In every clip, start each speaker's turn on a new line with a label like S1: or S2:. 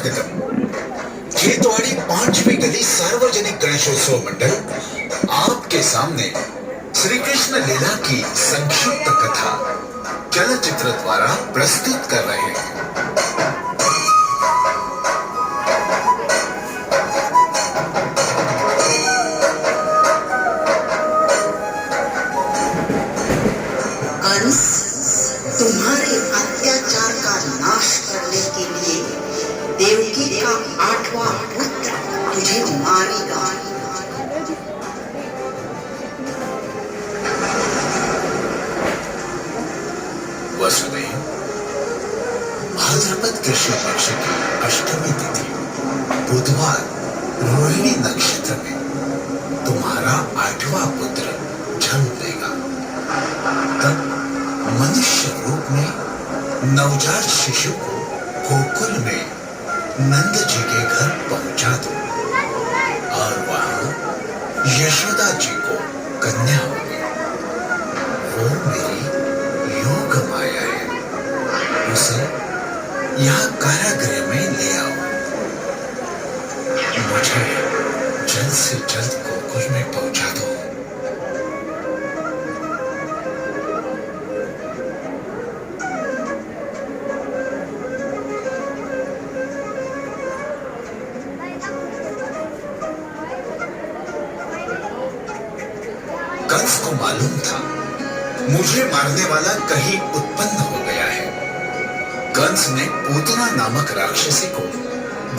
S1: स्वागतम। खेतवाड़ी 5वीं गली सार्वजनिक गणेशोत्सव मंडल आपके सामने श्री कृष्ण लीला की संक्षिप्त कथा चलचित्र द्वारा प्रस्तुत कर रहे हैं।
S2: कंस तुम्हारे अत्याचार का नाश करने के लिए देवकी का 8वां पुत्र तुझे मारेगा।
S1: वसुदेव, भाद्रपद कृष्ण पक्ष की अष्टमी तिथि बुधवार रोहिणी नक्षत्र में तुम्हारा 8वां पुत्र जन्म लेगा। तब मनुष्य रूप में नवजात शिशु को गोकुल में नंद जी के घर पहुंचा दो और वहां यशोदा जी को कन्या होगी। वो मेरी योग माया है, उसे यहाँ कारागृह में ले आओ। मुझे जल्द से जल्द गोकुल में पहुंचा दो। कंस को मालूम था मुझे मारने वाला कहीं उत्पन्न हो गया है। कंस ने पूतना नामक राक्षसी को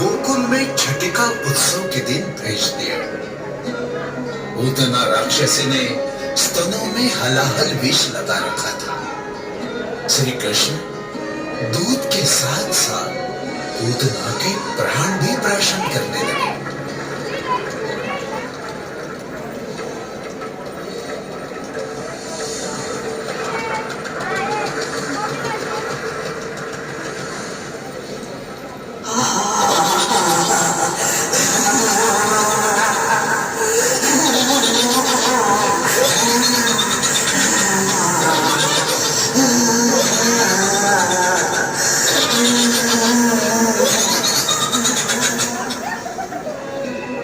S1: गोकुल में छठिका उत्सव के दिन भेज दिया। पूतना राक्षसी ने स्तनों में हलाहल विष लगा रखा था। श्री कृष्ण दूध के साथ साथ पूतना के प्राण भी प्राशन करने लगे।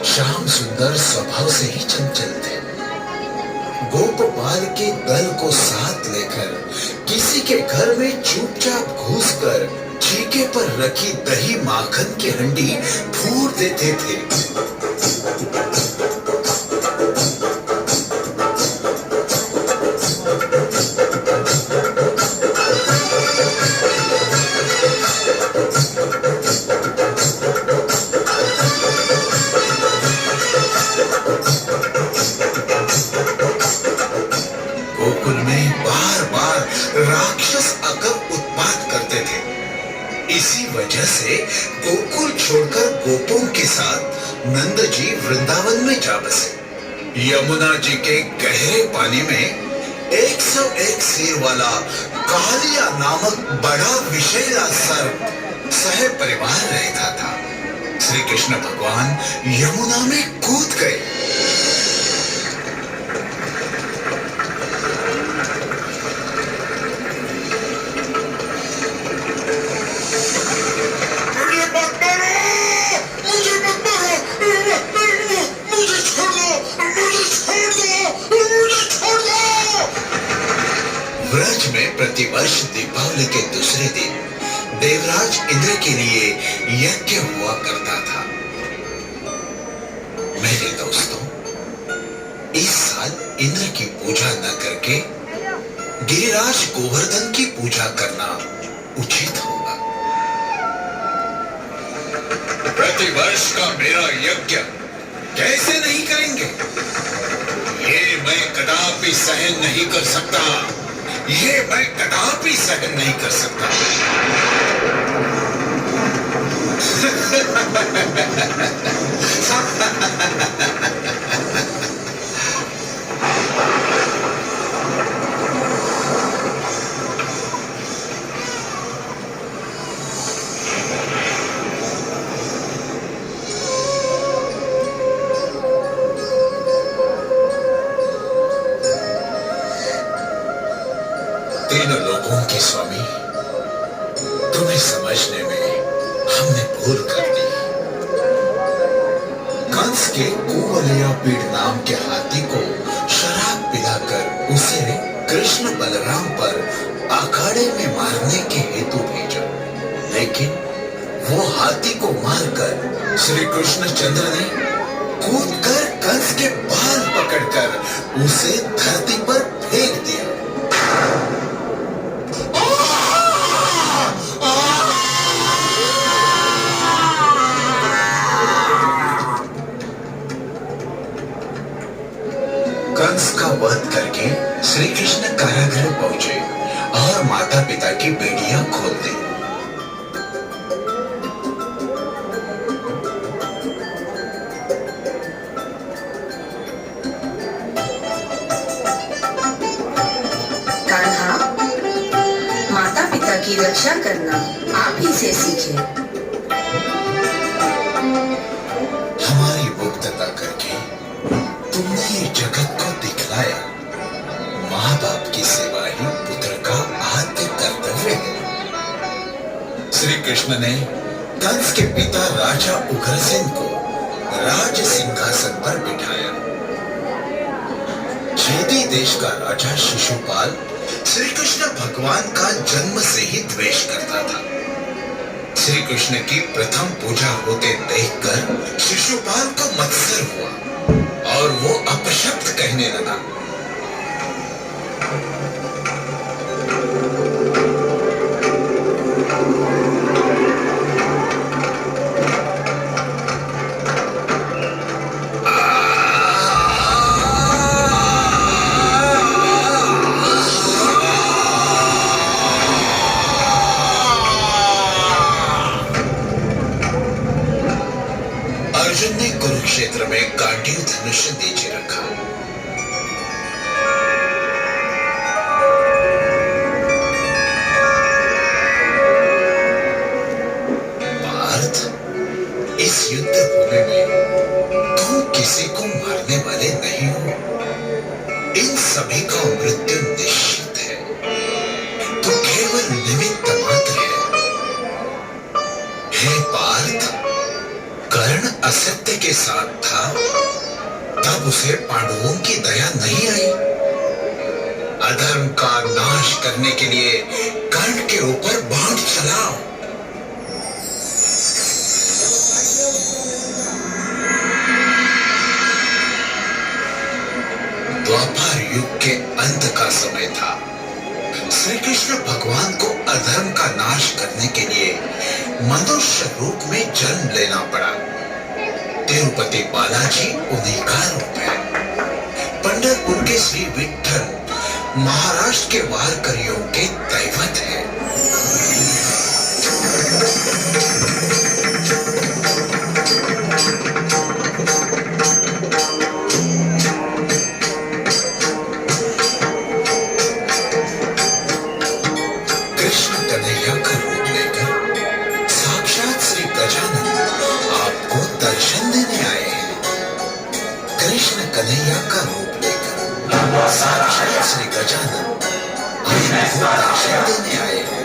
S1: श्याम सुंदर स्वभाव से ही चंचल थे। गोपपाल के दल को साथ लेकर किसी के घर में चुपचाप घुसकर ठीके पर रखी दही माखन की हंडी फोड़ देते थे। गोकुल में बार बार राक्षस आकर उत्पात करते थे। इसी वजह से गोकुल छोड़कर गोपों के साथ नंद जी वृंदावन में जा बसे। यमुना जी के गहरे पानी में 101 सिर वाला कालिया नामक बड़ा विषैला सर्प सह परिवार रहता था। श्री कृष्ण भगवान यमुना में कूद गए। ब्रज में प्रतिवर्ष दीपावली के दूसरे दिन देवराज इंद्र के लिए यज्ञ हुआ करता था। मेरे दोस्तों, इस साल इंद्र की पूजा न करके गिरिराज गोवर्धन की पूजा करना उचित होगा। प्रतिवर्ष का मेरा यज्ञ कैसे नहीं करेंगे? ये मैं कदापि सहन नहीं कर सकता। ये मैं कदापि सहन नहीं कर सकता। तीनों लोगों के स्वामी, तुम्हें समझने में हमने भूल कर दी। पीड़ नाम के हाथी को शराब पिलाकर उसे कृष्ण बलराम पर अखाड़े में मारने के हेतु भेजा। लेकिन वो हाथी को मारकर श्री कृष्णचंद्र ने कूदकर कंस के बाल पकड़कर उसे धरती पर फेंक दिया। कंस का वध करके श्री कृष्ण कारागृह पहुंचे और माता पिता की बेड़ियां खोल दी।
S3: कान्हा, माता पिता की रक्षा करना आप ही से सीखे।
S1: हमारी मुक्तता करके तुमने ये जगत को दिखलाया। माँ बाप की सेवा ही पुत्र का आद्य कर्तव्य है। श्री कृष्ण ने कंस के पिता राजा उग्रसेन को राज सिंहासन पर बिठाया। छेदी देश का राजा शिशुपाल श्री कृष्ण भगवान का जन्म से ही द्वेष करता था। श्री कृष्ण की प्रथम पूजा होते देखकर शिशुपाल को मत्सर हुआ और वो अपशब्द कहने लगा। अर्जुन ने कुरुक्षेत्र में गांडीव धनुष नीचे रखा। पार्थ, इस युद्ध भूमि में तुम किसी को मारने वाले नहीं हो। इन सभी का मृत्यु निश्चित है। तो केवल निमित्त मात्र है। हे पार्थ, कर्ण असत्य के साथ था, तब उसे पांडवों की दया नहीं आई। अधर्म का नाश करने के लिए कर्ण के ऊपर बाण चलाओ। द्वापर युग के अंत का समय था। श्री कृष्ण भगवान को अधर्म का नाश करने के लिए मनुष्य रूप में जन्म लेना पड़ा। तिरुपति बालाजी उन्हीं का रूप है। पंढरपुर के श्री विठ्ठल महाराष्ट्र के वारकरियों के दैवत है। कृष्ण कन्हैया का रूप लेकर साक्षात श्री गजानन आपको दर्शन देने आए हैं। कृष्ण कन्हैया का रूप लेकर साक्षात श्री गजानन आपको दर्शन देने आए हैं।